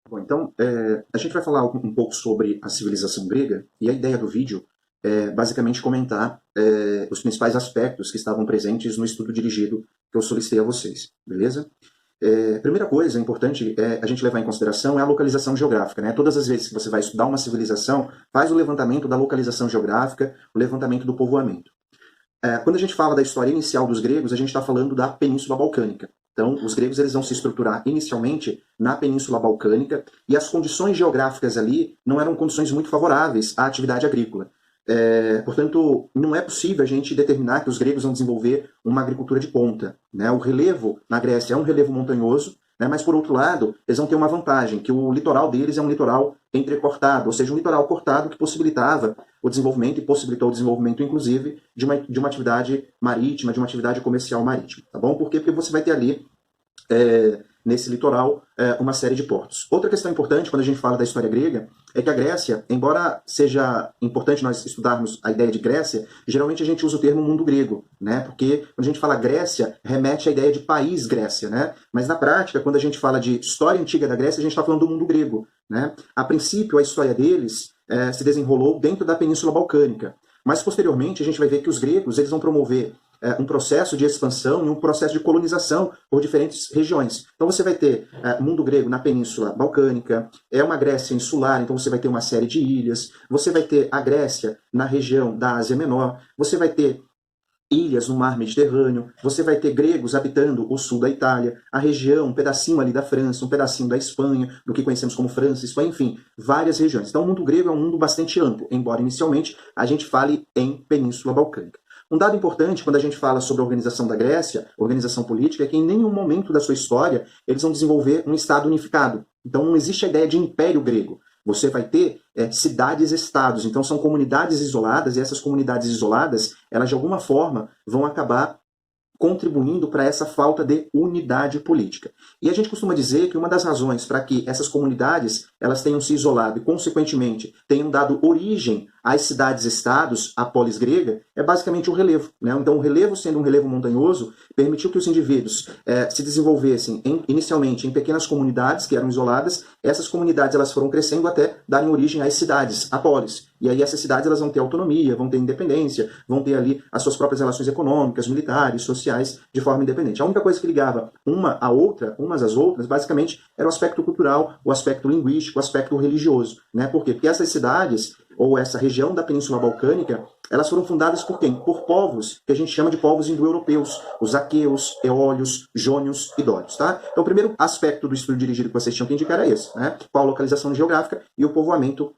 Bom, então, a gente vai falar um pouco sobre a civilização grega, e a ideia do vídeo é basicamente comentar os principais aspectos que estavam presentes no estudo dirigido que eu solicitei a vocês, beleza? Primeira coisa importante a gente levar em consideração é a localização geográfica, né? Todas as vezes que você vai estudar uma civilização, faz o levantamento da localização geográfica, o levantamento do povoamento. Quando a gente fala da história inicial dos gregos, a gente está falando da Península Balcânica. Então, os gregos eles vão se estruturar inicialmente na Península Balcânica e as condições geográficas ali não eram condições muito favoráveis à atividade agrícola. Portanto, não é possível a gente determinar que os gregos vão desenvolver uma agricultura de ponta, né? O relevo na Grécia é um relevo montanhoso, né? Mas, por outro lado, eles vão ter uma vantagem, que o litoral deles é um litoral entrecortado, ou seja, um litoral cortado que possibilitava o desenvolvimento e possibilitou o desenvolvimento, inclusive, de uma atividade marítima, de uma atividade comercial marítima. Tá bom? Por quê? Porque você vai ter ali nesse litoral uma série de portos. Outra questão importante quando a gente fala da história grega é que a Grécia, embora seja importante nós estudarmos a ideia de Grécia, geralmente a gente usa o termo mundo grego, né? Porque quando a gente fala Grécia, remete à ideia de país Grécia, né? Mas na prática, quando a gente fala de história antiga da Grécia, a gente está falando do mundo grego, né? A princípio, a história deles se desenrolou dentro da Península Balcânica. Mas posteriormente a gente vai ver que os gregos eles vão promover um processo de expansão e um processo de colonização por diferentes regiões. Então você vai ter mundo grego na Península Balcânica, é uma Grécia insular, então você vai ter uma série de ilhas, você vai ter a Grécia na região da Ásia Menor, você vai ter ilhas no mar Mediterrâneo, você vai ter gregos habitando o sul da Itália, a região, um pedacinho ali da França, um pedacinho da Espanha, do que conhecemos como França, Espanha, enfim, várias regiões. Então o mundo grego é um mundo bastante amplo, embora inicialmente a gente fale em Península Balcânica. Um dado importante quando a gente fala sobre a organização da Grécia, organização política, é que em nenhum momento da sua história eles vão desenvolver um Estado unificado. Então não existe a ideia de império grego. Você vai ter cidades-estados, então são comunidades isoladas, e essas comunidades isoladas, elas de alguma forma vão acabar contribuindo para essa falta de unidade política. E a gente costuma dizer que uma das razões para que essas comunidades elas tenham se isolado e, consequentemente, tenham dado origem às cidades-estados, à polis grega, é basicamente o relevo, né? Então, o relevo, sendo um relevo montanhoso, permitiu que os indivíduos se desenvolvessem inicialmente em pequenas comunidades que eram isoladas. Essas comunidades elas foram crescendo até darem origem às cidades, à polis. E aí essas cidades elas vão ter autonomia, vão ter independência, vão ter ali as suas próprias relações econômicas, militares, sociais, de forma independente. A única coisa que ligava uma à outra, umas às outras, basicamente, era o aspecto cultural, o aspecto linguístico, o aspecto religioso, né? Por quê? Porque essas cidades, ou essa região da Península Balcânica, elas foram fundadas por quem? Por povos que a gente chama de povos indo-europeus, os aqueus, eólios, jônios e dórios, tá? Então o primeiro aspecto do estudo dirigido que vocês tinham que indicar era esse, né? Qual a localização geográfica e o povoamento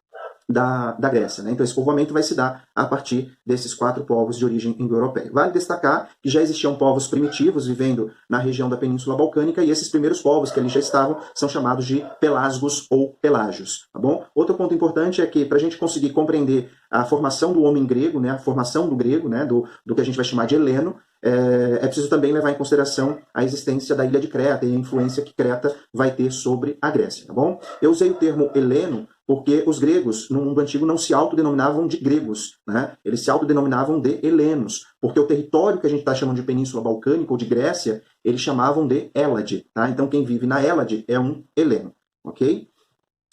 da Grécia, né? Então esse povoamento vai se dar a partir desses 4 povos de origem indo-europeia. Vale destacar que já existiam povos primitivos vivendo na região da Península Balcânica, e esses primeiros povos que ali já estavam são chamados de pelasgos ou pelágios, tá bom? Outro ponto importante é que para a gente conseguir compreender a formação do homem grego, né, a formação do grego, né, do que a gente vai chamar de heleno, é preciso também levar em consideração a existência da ilha de Creta e a influência que Creta vai ter sobre a Grécia, tá bom? Eu usei o termo heleno porque os gregos, no mundo antigo, não se autodenominavam de gregos, né? Eles se autodenominavam de helenos, porque o território que a gente está chamando de Península Balcânica ou de Grécia, eles chamavam de Hélade, tá? Então quem vive na Hélade é um heleno, ok?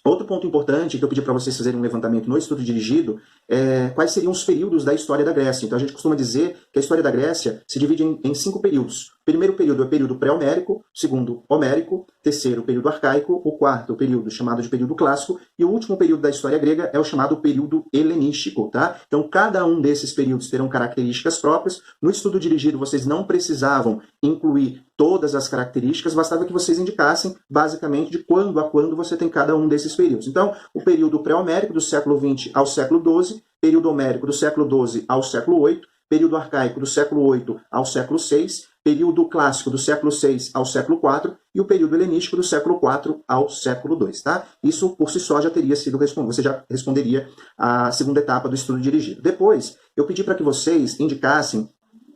Outro ponto importante que eu pedi para vocês fazerem um levantamento no estudo dirigido é quais seriam os períodos da história da Grécia. Então a gente costuma dizer que a história da Grécia se divide em 5 períodos. O primeiro período é o período pré-homérico, segundo homérico, terceiro período arcaico, o quarto período chamado de período clássico, e o último período da história grega é o chamado período helenístico, tá? Então cada um desses períodos terão características próprias. No estudo dirigido vocês não precisavam incluir todas as características, bastava que vocês indicassem basicamente de quando a quando você tem cada um desses períodos. Então, o período pré-homérico do século XX ao século XII, período homérico do século XII ao século VIII, período arcaico do século VIII ao século VI, período clássico do século VI ao século IV e o período helenístico do século IV ao século II, tá? Isso por si só já teria sido respondido, você já responderia a segunda etapa do estudo dirigido. Depois, eu pedi para que vocês indicassem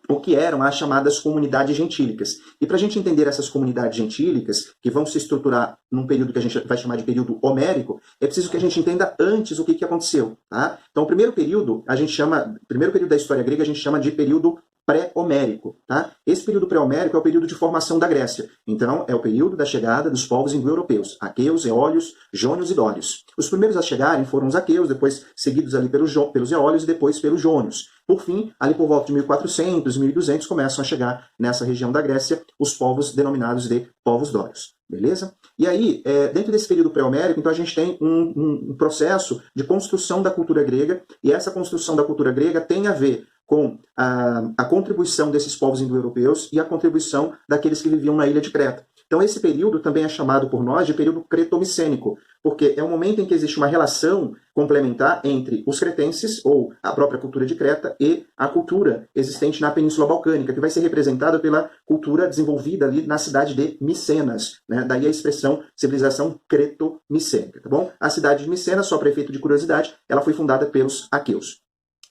o que eram as chamadas comunidades gentílicas. E para a gente entender essas comunidades gentílicas, que vão se estruturar num período que a gente vai chamar de período homérico, é preciso que a gente entenda antes o que aconteceu, tá? Então, o primeiro período da história grega a gente chama de período pré-homérico. Tá? Esse período pré-homérico é o período de formação da Grécia. Então, é o período da chegada dos povos indo-europeus, aqueus, eólios, jônios e dórios. Os primeiros a chegarem foram os aqueus, depois seguidos ali pelos eólios e depois pelos jônios. Por fim, ali por volta de 1400, 1200, começam a chegar nessa região da Grécia os povos denominados de povos dórios. Beleza? E aí, dentro desse período pré-homérico, então a gente tem um processo de construção da cultura grega, e essa construção da cultura grega tem a ver com a contribuição desses povos indo-europeus e a contribuição daqueles que viviam na ilha de Creta. Então esse período também é chamado por nós de período cretomicênico, porque é um momento em que existe uma relação complementar entre os cretenses, ou a própria cultura de Creta, e a cultura existente na Península Balcânica, que vai ser representada pela cultura desenvolvida ali na cidade de Micenas, né? Daí a expressão civilização cretomicênica, tá bom? A cidade de Micenas, só para efeito de curiosidade, ela foi fundada pelos aqueus.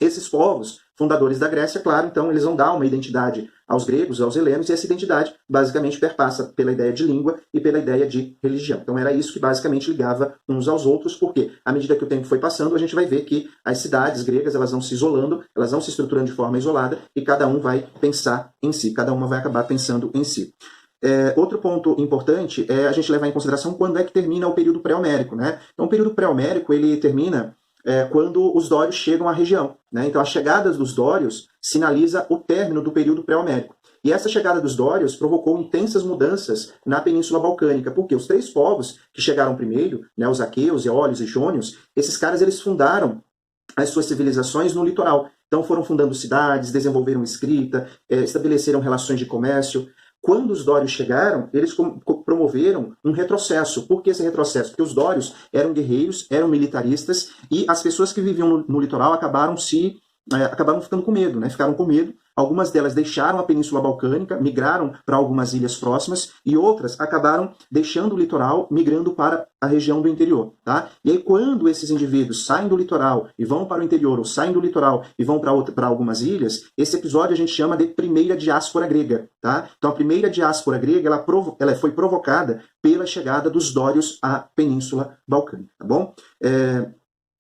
Esses povos, fundadores da Grécia, claro, então eles vão dar uma identidade aos gregos, aos helenos, e essa identidade basicamente perpassa pela ideia de língua e pela ideia de religião. Então era isso que basicamente ligava uns aos outros, porque à medida que o tempo foi passando, a gente vai ver que as cidades gregas elas vão se isolando, elas vão se estruturando de forma isolada, e cada um vai pensar em si, cada uma vai acabar pensando em si. Outro ponto importante é a gente levar em consideração quando é que termina o período pré-homérico, né? Então o período pré-homérico ele termina quando os dórios chegam à região, né? Então a chegada dos dórios sinaliza o término do período pré-homérico. E essa chegada dos dórios provocou intensas mudanças na Península Balcânica, porque os três povos que chegaram primeiro, né, os aqueus, eólios e jônios, esses caras eles fundaram as suas civilizações no litoral. Então foram fundando cidades, desenvolveram escrita, estabeleceram relações de comércio. Quando os dórios chegaram, eles promoveram um retrocesso. Por que esse retrocesso? Porque os dórios eram guerreiros, eram militaristas, e as pessoas que viviam no litoral acabaram ficando com medo, né? Ficaram com medo. Algumas delas deixaram a Península Balcânica, migraram para algumas ilhas próximas, e outras acabaram deixando o litoral, migrando para a região do interior. Tá? E aí, quando esses indivíduos saem do litoral e vão para o interior, ou saem do litoral e vão para algumas ilhas, esse episódio a gente chama de primeira diáspora grega. Tá? Então, a primeira diáspora grega ela foi provocada pela chegada dos dórios à Península Balcânica. Tá bom?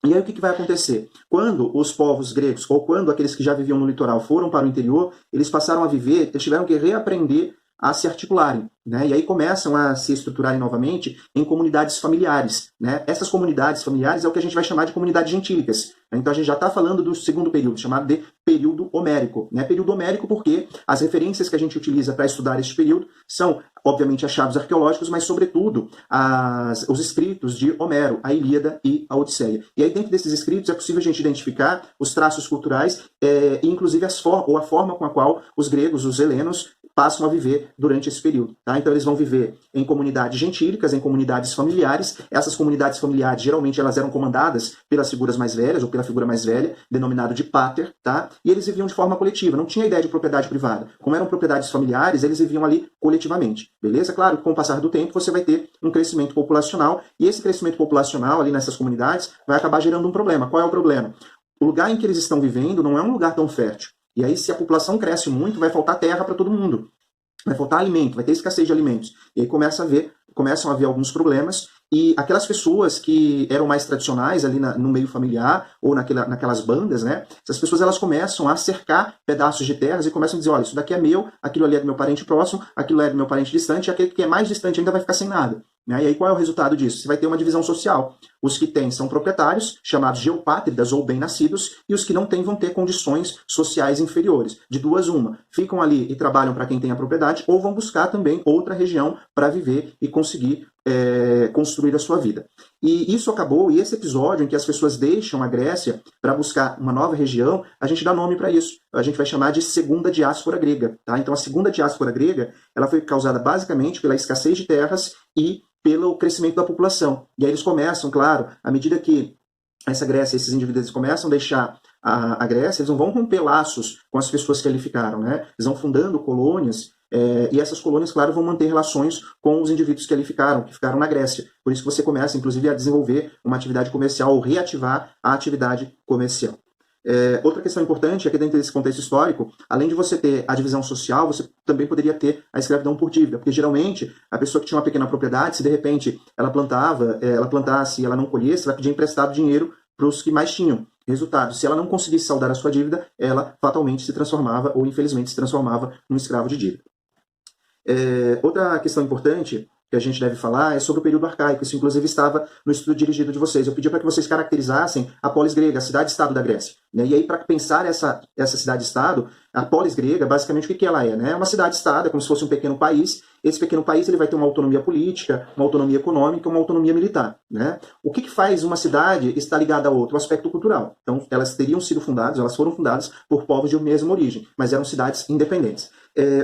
E aí o que vai acontecer? Quando os povos gregos, ou quando aqueles que já viviam no litoral foram para o interior, eles passaram a viver, eles tiveram que reaprender a se articularem, né? E aí começam a se estruturarem novamente em comunidades familiares, né? Essas comunidades familiares é o que a gente vai chamar de comunidades gentílicas. Então a gente já está falando do segundo período, chamado de período homérico, né? Período homérico porque as referências que a gente utiliza para estudar este período são, obviamente, achados arqueológicos, mas, sobretudo, os escritos de Homero, a Ilíada e a Odisseia. E aí, dentro desses escritos, é possível a gente identificar os traços culturais, e inclusive a forma com a qual os gregos, os helenos, passam a viver durante esse período. Tá? Então eles vão viver em comunidades gentílicas, em comunidades familiares. Essas comunidades familiares, geralmente, elas eram comandadas pelas figuras mais velhas, ou pela figura mais velha, denominado de pater, tá? E eles viviam de forma coletiva, não tinha ideia de propriedade privada. Como eram propriedades familiares, eles viviam ali coletivamente. Beleza? Claro que com o passar do tempo você vai ter um crescimento populacional, e esse crescimento populacional ali nessas comunidades vai acabar gerando um problema. Qual é o problema? O lugar em que eles estão vivendo não é um lugar tão fértil. E aí, se a população cresce muito, vai faltar terra para todo mundo. Vai faltar alimento, vai ter escassez de alimentos. E aí começam a haver alguns problemas, e aquelas pessoas que eram mais tradicionais ali no meio familiar, ou naquelas bandas, né? Essas pessoas elas começam a cercar pedaços de terras e começam a dizer, olha, isso daqui é meu, aquilo ali é do meu parente próximo, aquilo é do meu parente distante, e aquele que é mais distante ainda vai ficar sem nada. Né? E aí qual é o resultado disso? Você vai ter uma divisão social. Os que têm são proprietários, chamados geopátridas ou bem-nascidos, e os que não têm vão ter condições sociais inferiores. De duas, uma. Ficam ali e trabalham para quem tem a propriedade, ou vão buscar também outra região para viver e conseguir construir a sua vida. E isso acabou, e esse episódio em que as pessoas deixam a Grécia para buscar uma nova região, a gente dá nome para isso. A gente vai chamar de segunda diáspora grega. Tá? Então a segunda diáspora grega ela foi causada basicamente pela escassez de terras e pelo crescimento da população. E aí eles começam, claro, à medida que essa Grécia, esses indivíduos começam a deixar a Grécia, eles não vão romper laços com as pessoas que ali ficaram, né? Eles vão fundando colônias, e essas colônias, claro, vão manter relações com os indivíduos que ali ficaram na Grécia. Por isso que você começa, inclusive, a desenvolver uma atividade comercial ou reativar a atividade comercial. Outra questão importante é que dentro desse contexto histórico, além de você ter a divisão social, você também poderia ter a escravidão por dívida, porque geralmente a pessoa que tinha uma pequena propriedade, se de repente ela plantasse e ela não colhesse, vai pedir emprestado dinheiro para os que mais tinham. Resultado, se ela não conseguisse saldar a sua dívida, ela fatalmente se transformava, ou infelizmente se transformava, num escravo de dívida. Outra questão importante que a gente deve falar é sobre o período arcaico. Isso, inclusive, estava no estudo dirigido de vocês. Eu pedi para que vocês caracterizassem a polis grega, a cidade-estado da Grécia. Né? E aí, para pensar essa cidade-estado, a polis grega, basicamente, o que ela é? Né? É uma cidade-estado, é como se fosse um pequeno país. Esse pequeno país ele vai ter uma autonomia política, uma autonomia econômica, uma autonomia militar. Né? O que faz uma cidade estar ligada a outra? O aspecto cultural. Então, elas teriam sido fundadas, elas foram fundadas por povos de mesma origem, mas eram cidades independentes.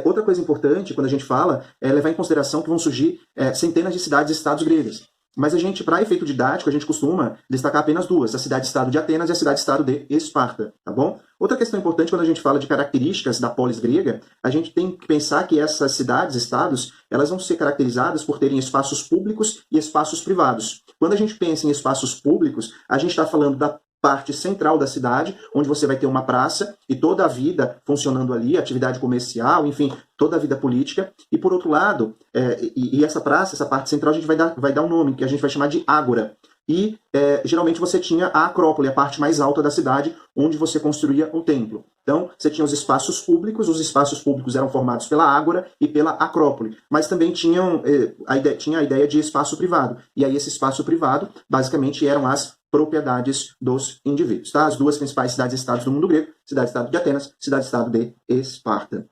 Outra coisa importante, quando a gente fala, é levar em consideração que vão surgir centenas de cidades-estados gregas. Mas a gente, para efeito didático, a gente costuma destacar apenas duas, a cidade-estado de Atenas e a cidade-estado de Esparta, tá bom? Outra questão importante, quando a gente fala de características da polis grega, a gente tem que pensar que essas cidades-estados, elas vão ser caracterizadas por terem espaços públicos e espaços privados. Quando a gente pensa em espaços públicos, a gente está falando da parte central da cidade, onde você vai ter uma praça e toda a vida funcionando ali, atividade comercial, enfim, toda a vida política. E por outro lado, essa praça, essa parte central, a gente vai dar um nome, que a gente vai chamar de ágora. E geralmente você tinha a Acrópole, a parte mais alta da cidade, onde você construía o templo. Então, você tinha os espaços públicos eram formados pela Ágora e pela Acrópole, mas também tinha a ideia de espaço privado. E aí esse espaço privado, basicamente, eram as propriedades dos indivíduos. Tá? As duas principais cidades-estados do mundo grego, cidade-estado de Atenas, cidade-estado de Esparta.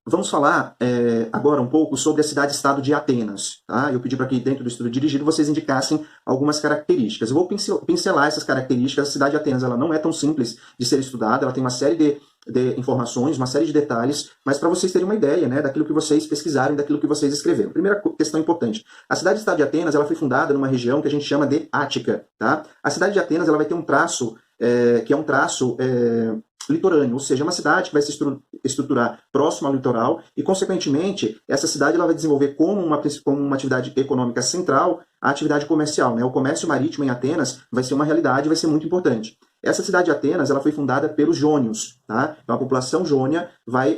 Vamos falar agora um pouco sobre a cidade-estado de Atenas. Tá? Eu pedi para que dentro do estudo dirigido vocês indicassem algumas características. Eu vou pincelar essas características. A cidade de Atenas ela não é tão simples de ser estudada, ela tem uma série de informações, uma série de detalhes, mas para vocês terem uma ideia, né, daquilo que vocês pesquisaram, daquilo que vocês escreveram. Primeira questão importante. A cidade-estado de Atenas ela foi fundada numa região que a gente chama de Ática. Tá? A cidade de Atenas ela vai ter um traço que é um traço litorâneo, ou seja, é uma cidade que vai se estruturar próximo ao litoral e, consequentemente, essa cidade ela vai desenvolver como uma atividade econômica central a atividade comercial. Né? O comércio marítimo em Atenas vai ser uma realidade, vai ser muito importante. Essa cidade de Atenas ela foi fundada pelos jônios. Tá? Então, a população jônia,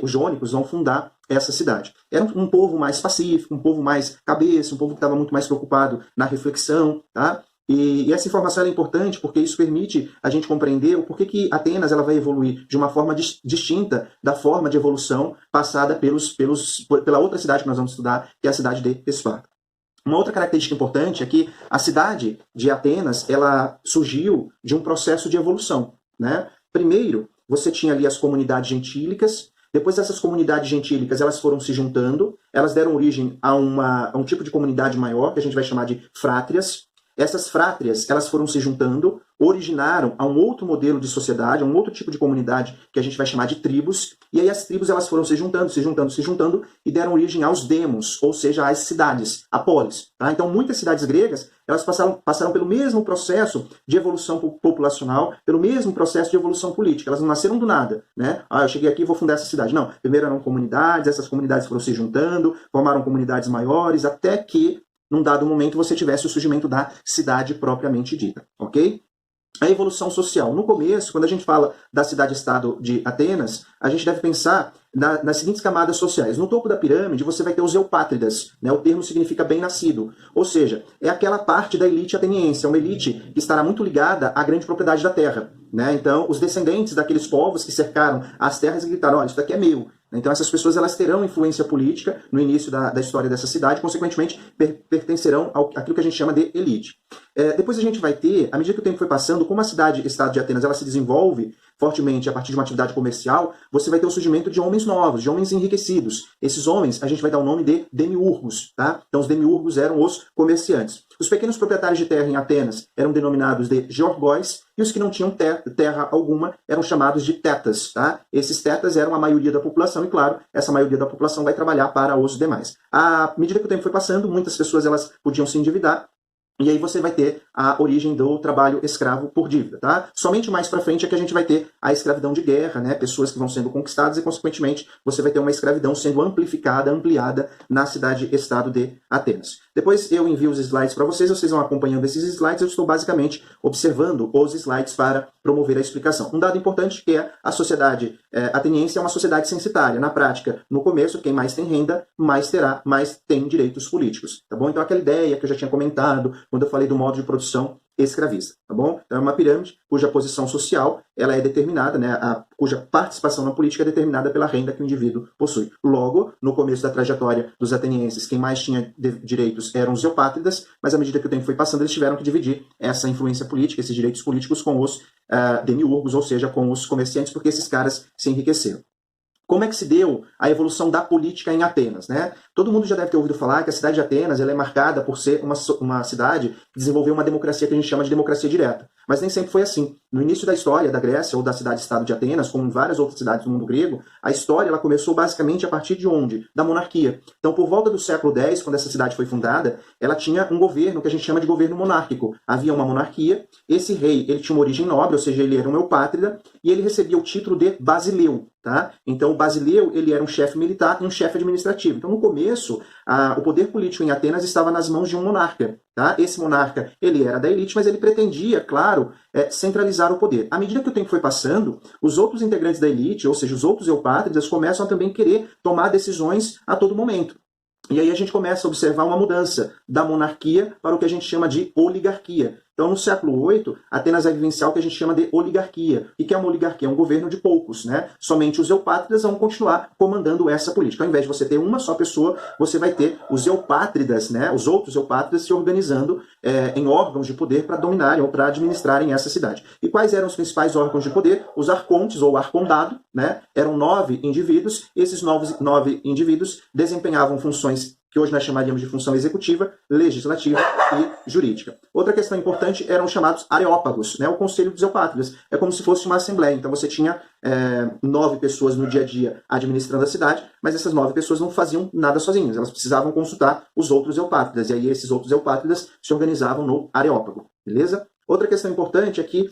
os jônicos vão fundar essa cidade. Era um povo mais pacífico, um povo mais cabeça, um povo que estava muito mais preocupado na reflexão, tá? E essa informação é importante porque isso permite a gente compreender o porquê que Atenas ela vai evoluir de uma forma distinta da forma de evolução passada pela outra cidade que nós vamos estudar, que é a cidade de Esparta. Uma outra característica importante é que a cidade de Atenas ela surgiu de um processo de evolução. Né? Primeiro, você tinha ali as comunidades gentílicas. Depois dessas comunidades gentílicas, elas foram se juntando, elas deram origem a um tipo de comunidade maior, que a gente vai chamar de frátrias. Essas frátrias, elas foram se juntando, originaram a um outro modelo de sociedade, a um outro tipo de comunidade que a gente vai chamar de tribos, e aí as tribos elas foram se juntando e deram origem aos demos, ou seja, às cidades, a polis. Tá? Então muitas cidades gregas, elas passaram pelo mesmo processo de evolução populacional, pelo mesmo processo de evolução política, elas não nasceram do nada, né? Eu cheguei aqui e vou fundar essa cidade. Não, primeiro eram comunidades, essas comunidades foram se juntando, formaram comunidades maiores, até que num dado momento você tivesse o surgimento da cidade propriamente dita, ok? A evolução social. No começo, quando a gente fala da cidade-estado de Atenas, a gente deve pensar nas seguintes camadas sociais. No topo da pirâmide, você vai ter os eupátridas, né? O termo significa bem-nascido, ou seja, é aquela parte da elite ateniense, é uma elite que estará muito ligada à grande propriedade da terra. Né? Então, os descendentes daqueles povos que cercaram as terras gritaram, olha, isso daqui é meu. Então essas pessoas elas terão influência política no início da história dessa cidade, consequentemente pertencerão àquilo que a gente chama de elite. Depois a gente vai ter, à medida que o tempo foi passando, como a cidade-estado de Atenas ela se desenvolve fortemente a partir de uma atividade comercial, você vai ter o surgimento de homens novos, de homens enriquecidos. Esses homens a gente vai dar o nome de demiurgos. Tá? Então os demiurgos eram os comerciantes. Os pequenos proprietários de terra em Atenas eram denominados de georgóis, e os que não tinham terra alguma eram chamados de tetas. Tá? Esses tetas eram a maioria da população, e claro, essa maioria da população vai trabalhar para os demais. À medida que o tempo foi passando, muitas pessoas elas podiam se endividar, e aí você vai ter a origem do trabalho escravo por dívida. Tá? Somente mais para frente é que a gente vai ter a escravidão de guerra, né? Pessoas que vão sendo conquistadas e, consequentemente, você vai ter uma escravidão sendo ampliada na cidade-estado de Atenas. Depois eu envio os slides para vocês vão acompanhando esses slides, eu estou basicamente observando os slides para promover a explicação. Um dado importante que é a sociedade ateniense é uma sociedade censitária. Na prática, no começo, quem mais tem renda, mais tem direitos políticos. Tá bom? Então aquela ideia que eu já tinha comentado, quando eu falei do modo de produção escravista, tá bom? Então é uma pirâmide cuja posição social ela é determinada, né, cuja participação na política é determinada pela renda que o indivíduo possui. Logo, no começo da trajetória dos atenienses, quem mais tinha direitos eram os eupátridas, mas à medida que o tempo foi passando, eles tiveram que dividir essa influência política, esses direitos políticos com os demiurgos, ou seja, com os comerciantes, porque esses caras se enriqueceram. Como é que se deu a evolução da política em Atenas, né? Todo mundo já deve ter ouvido falar que a cidade de Atenas ela é marcada por ser uma cidade que desenvolveu uma democracia que a gente chama de democracia direta. Mas nem sempre foi assim. No início da história da Grécia, ou da cidade-estado de Atenas, como em várias outras cidades do mundo grego, a história ela começou basicamente a partir de onde? Da monarquia. Então, por volta do século X, quando essa cidade foi fundada, ela tinha um governo que a gente chama de governo monárquico. Havia uma monarquia, esse rei ele tinha uma origem nobre, ou seja, ele era um eupátrida, e ele recebia o título de basileu. Tá? Então, o basileu ele era um chefe militar e um chefe administrativo. Então, no começo, o poder político em Atenas estava nas mãos de um monarca. Tá? Esse monarca ele era da elite, mas ele pretendia, claro, centralizar o poder. À medida que o tempo foi passando, os outros integrantes da elite, ou seja, os outros eupátridas, começam a também querer tomar decisões a todo momento. E aí a gente começa a observar uma mudança da monarquia para o que a gente chama de oligarquia. Então, no século VIII, Atenas vai vivenciar o que a gente chama de oligarquia. E que é uma oligarquia? É um governo de poucos, né? Somente os eupátridas vão continuar comandando essa política. Ao invés de você ter uma só pessoa, você vai ter os eupátridas, né? Os outros eupátridas se organizando em órgãos de poder para dominarem ou para administrarem essa cidade. E quais eram os principais órgãos de poder? Os arcontes, ou arcondado, né? Eram 9 indivíduos. Esses 9 indivíduos desempenhavam funções que hoje nós chamaríamos de função executiva, legislativa e jurídica. Outra questão importante eram os chamados areópagos, né? O Conselho dos Eupátridas. É como se fosse uma assembleia. Então você tinha 9 pessoas no dia a dia administrando a cidade, mas essas 9 pessoas não faziam nada sozinhas. Elas precisavam consultar os outros eupátridas. E aí esses outros eupátridas se organizavam no areópago. Beleza? Outra questão importante é que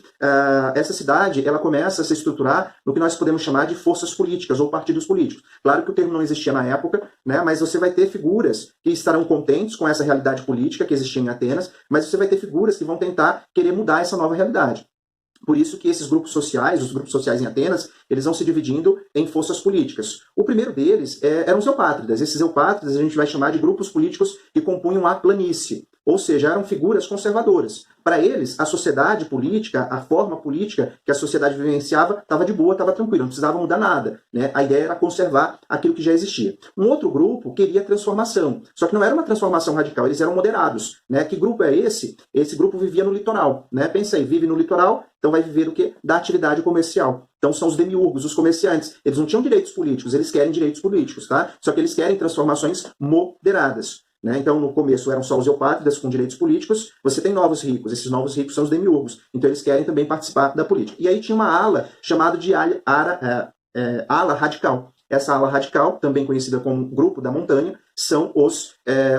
essa cidade ela começa a se estruturar no que nós podemos chamar de forças políticas ou partidos políticos. Claro que o termo não existia na época, né, mas você vai ter figuras que estarão contentes com essa realidade política que existia em Atenas, mas você vai ter figuras que vão tentar querer mudar essa nova realidade. Por isso que esses grupos sociais, os grupos sociais em Atenas, eles vão se dividindo em forças políticas. O primeiro deles eram os eupátridas. Esses eupátridas a gente vai chamar de grupos políticos que compunham a planície, ou seja, eram figuras conservadoras. Para eles, a sociedade política, a forma política que a sociedade vivenciava, estava de boa, estava tranquila, não precisava mudar nada, né? A ideia era conservar aquilo que já existia. Um outro grupo queria transformação, só que não era uma transformação radical, eles eram moderados, né? Que grupo é esse? Esse grupo vivia no litoral, né? Pensa aí, vive no litoral, então vai viver o quê? Da atividade comercial. Então são os demiurgos, os comerciantes. Eles não tinham direitos políticos, eles querem direitos políticos, tá? Só que eles querem transformações moderadas. Né? Então, no começo eram só os eupátridas com direitos políticos, você tem novos ricos, esses novos ricos são os demiurgos, então eles querem também participar da política. E aí tinha uma ala chamada de ala radical. Essa ala radical, também conhecida como grupo da montanha, são os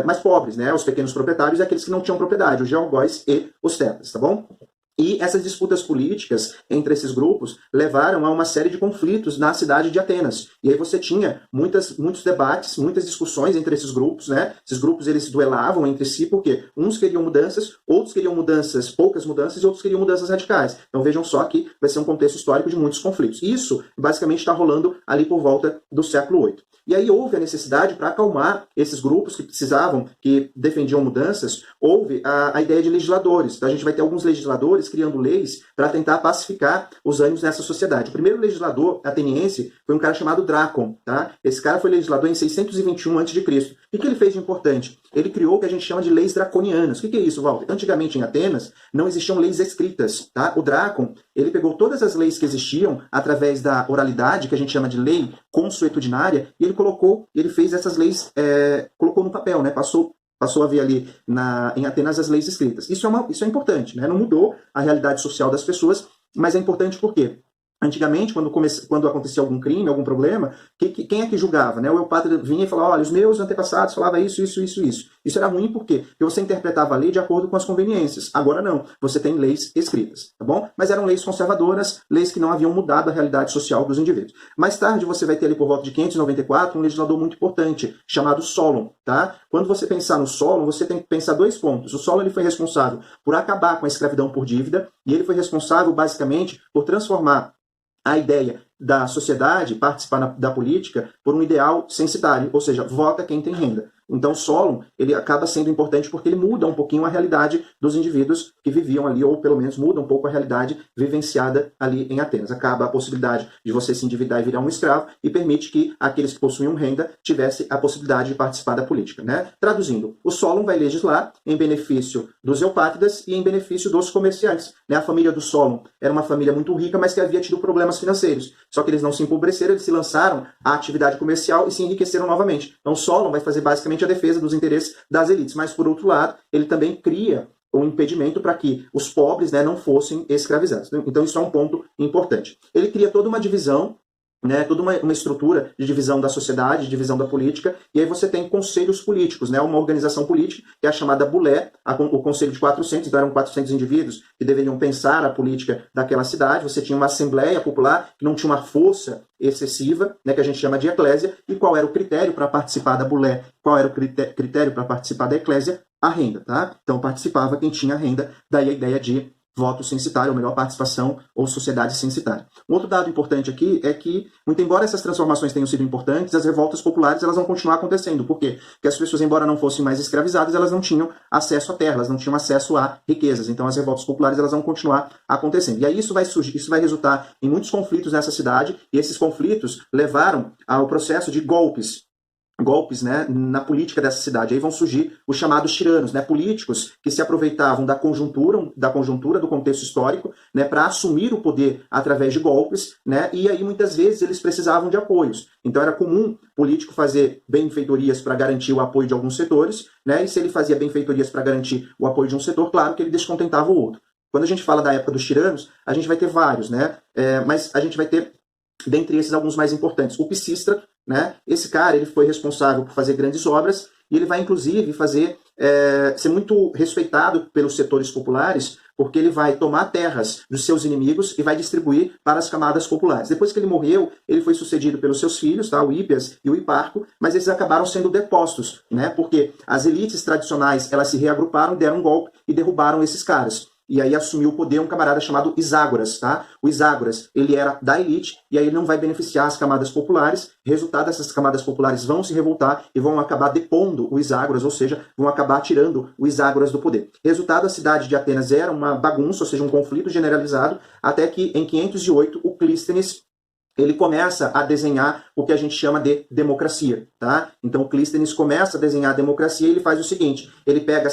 mais pobres, né? Os pequenos proprietários e aqueles que não tinham propriedade, os georgóis e os tetas, tá bom? E essas disputas políticas entre esses grupos levaram a uma série de conflitos na cidade de Atenas. E aí você tinha muitos debates, muitas discussões entre esses grupos, né? Esses grupos eles duelavam entre si porque uns queriam mudanças, outros queriam mudanças, poucas mudanças, e outros queriam mudanças radicais. Então vejam só que vai ser um contexto histórico de muitos conflitos. Isso basicamente está rolando ali por volta do século VIII. E aí houve a necessidade para acalmar esses grupos que precisavam, que defendiam mudanças, houve a ideia de legisladores. Então a gente vai ter alguns legisladores criando leis para tentar pacificar os ânimos nessa sociedade. O primeiro legislador ateniense foi um cara chamado Drácon. Tá? Esse cara foi legislador em 621 a.C. O que ele fez de importante? Ele criou o que a gente chama de leis draconianas. O que é isso, Walter? Antigamente em Atenas não existiam leis escritas. Tá? O Drácon ele pegou todas as leis que existiam através da oralidade, que a gente chama de lei consuetudinária, e ele fez essas leis, colocou no papel, né? Passou a ver ali em Atenas as leis escritas. Isso é importante, né? Não mudou a realidade social das pessoas, mas é importante por quê? Antigamente, quando acontecia algum crime, algum problema, quem é que julgava? Né? O eupátrida vinha e falava, olha, os meus antepassados falavam isso. Isso era ruim por quê? Porque você interpretava a lei de acordo com as conveniências. Agora não, você tem leis escritas, tá bom? Mas eram leis conservadoras, leis que não haviam mudado a realidade social dos indivíduos. Mais tarde, você vai ter ali por volta de 594 um legislador muito importante, chamado Solon, tá? Quando você pensar no Solon, você tem que pensar 2 pontos. O Solon ele foi responsável por acabar com a escravidão por dívida, e ele foi responsável, basicamente, por transformar a ideia da sociedade participar da política por um ideal censitário, ou seja, vota quem tem renda. Então Solon, ele acaba sendo importante porque ele muda um pouquinho a realidade dos indivíduos que viviam ali, ou pelo menos muda um pouco a realidade vivenciada ali em Atenas. Acaba a possibilidade de você se endividar e virar um escravo e permite que aqueles que possuíam renda tivessem a possibilidade de participar da política, né? Traduzindo, o Solon vai legislar em benefício dos eupátridas e em benefício dos comerciantes, né? A família do Solon era uma família muito rica, mas que havia tido problemas financeiros. Só que eles não se empobreceram, eles se lançaram à atividade comercial e se enriqueceram novamente. Então Solon vai fazer basicamente a defesa dos interesses das elites, mas por outro lado, ele também cria um impedimento para que os pobres, né, não fossem escravizados. Então isso é um ponto importante. Ele cria toda uma divisão, né, toda uma estrutura de divisão da sociedade, de divisão da política, e aí você tem conselhos políticos, né, uma organização política, que é a chamada Bulé, o conselho de 400, então eram 400 indivíduos que deveriam pensar a política daquela cidade, você tinha uma assembleia popular que não tinha uma força excessiva, né, que a gente chama de eclésia, e qual era o critério para participar da Bulé, qual era o critério para participar da eclésia? A renda, tá? Então participava quem tinha renda, daí a ideia de voto censitário, ou melhor, participação ou sociedade censitária. Um outro dado importante aqui é que, muito embora essas transformações tenham sido importantes, as revoltas populares elas vão continuar acontecendo. Por quê? Porque as pessoas, embora não fossem mais escravizadas, elas não tinham acesso à terra, elas não tinham acesso a riquezas. Então as revoltas populares elas vão continuar acontecendo. E aí isso vai surgir, isso vai resultar em muitos conflitos nessa cidade, e esses conflitos levaram ao processo de golpes, né, na política dessa cidade. Aí vão surgir os chamados tiranos, né, políticos que se aproveitavam da conjuntura do contexto histórico, né, para assumir o poder através de golpes, né, e aí muitas vezes eles precisavam de apoios. Então era comum político fazer benfeitorias para garantir o apoio de alguns setores, né, e se ele fazia benfeitorias para garantir o apoio de um setor, claro que ele descontentava o outro. Quando a gente fala da época dos tiranos, a gente vai ter vários, né, mas a gente vai ter dentre esses alguns mais importantes. O Pisístrato, né? Esse cara ele foi responsável por fazer grandes obras e ele vai inclusive ser muito respeitado pelos setores populares, porque ele vai tomar terras dos seus inimigos e vai distribuir para as camadas populares. Depois que ele morreu, ele foi sucedido pelos seus filhos, tá? O Hípias e o Hiparco, mas eles acabaram sendo depostos, né? Porque as elites tradicionais elas se reagruparam, deram um golpe e derrubaram esses caras. E aí assumiu o poder um camarada chamado Iságoras, tá? O Iságoras, ele era da elite, e aí ele não vai beneficiar as camadas populares. Resultado, essas camadas populares vão se revoltar e vão acabar depondo o Iságoras, ou seja, vão acabar tirando o Iságoras do poder. Resultado, a cidade de Atenas era uma bagunça, ou seja, um conflito generalizado, até que em 508 o Clístenes ele começa a desenhar o que a gente chama de democracia, tá? Então o Clístenes começa a desenhar a democracia e ele faz o seguinte, ele pega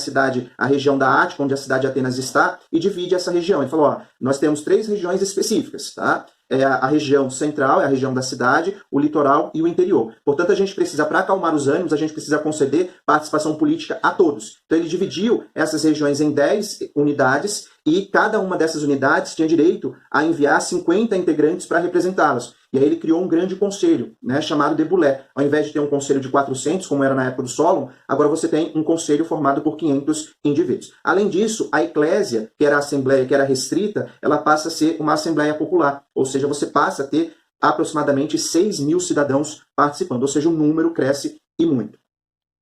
a região da Ática, onde a cidade de Atenas está, e divide essa região. Ele falou, ó, nós temos 3 regiões específicas, tá? É a região central, é a região da cidade, o litoral e o interior. Portanto, a gente precisa, para acalmar os ânimos, a gente precisa conceder participação política a todos. Então ele dividiu essas regiões em 10 unidades e cada uma dessas unidades tinha direito a enviar 50 integrantes para representá-las. E aí ele criou um grande conselho, né, chamado de Bulé. Ao invés de ter um conselho de 400, como era na época do Solon, agora você tem um conselho formado por 500 indivíduos. Além disso, a eclésia, que era a assembleia, que era restrita, ela passa a ser uma assembleia popular. Ou seja, você passa a ter aproximadamente 6.000 cidadãos participando. Ou seja, o número cresce e muito.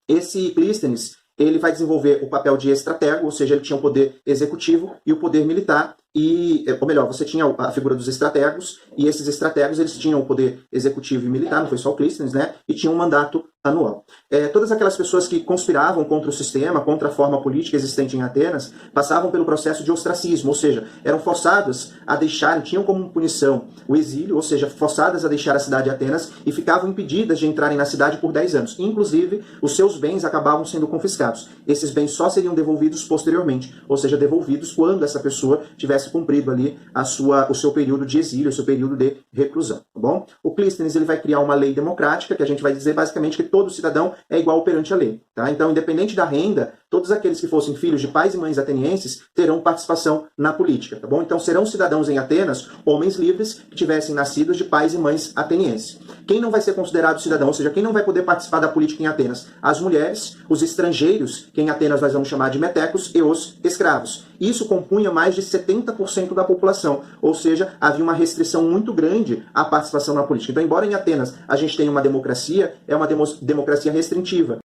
Esse Clístenes, ele vai desenvolver o papel de estratego, ou seja, ele tinha o poder executivo e o poder militar, ou melhor, você tinha a figura dos estrategos, e esses estrategos eles tinham o poder executivo e militar, não foi só o Clístenes, né? E tinham um mandato anual. Todas aquelas pessoas que conspiravam contra o sistema, contra a forma política existente em Atenas, passavam pelo processo de ostracismo, ou seja, eram forçadas a deixarem, tinham como punição o exílio, ou seja, forçadas a deixar a cidade de Atenas e ficavam impedidas de entrarem na cidade por 10 anos. Inclusive, os seus bens acabavam sendo confiscados. Esses bens só seriam devolvidos posteriormente, ou seja, devolvidos quando essa pessoa tivesse cumprido ali o seu período de exílio, o seu período de reclusão, tá bom? O Clístenes ele vai criar uma lei democrática, que a gente vai dizer basicamente que todo cidadão é igual perante a lei, tá? Então, independente da renda, todos aqueles que fossem filhos de pais e mães atenienses terão participação na política, tá bom? Então, serão cidadãos em Atenas, homens livres que tivessem nascidos de pais e mães atenienses. Quem não vai ser considerado cidadão, ou seja, quem não vai poder participar da política em Atenas? As mulheres, os estrangeiros, que em Atenas nós vamos chamar de metecos, e os escravos. Isso compunha mais de 70% da população, ou seja, havia uma restrição muito grande à participação na política. Então, embora em Atenas a gente tenha uma democracia, é uma democracia restritiva.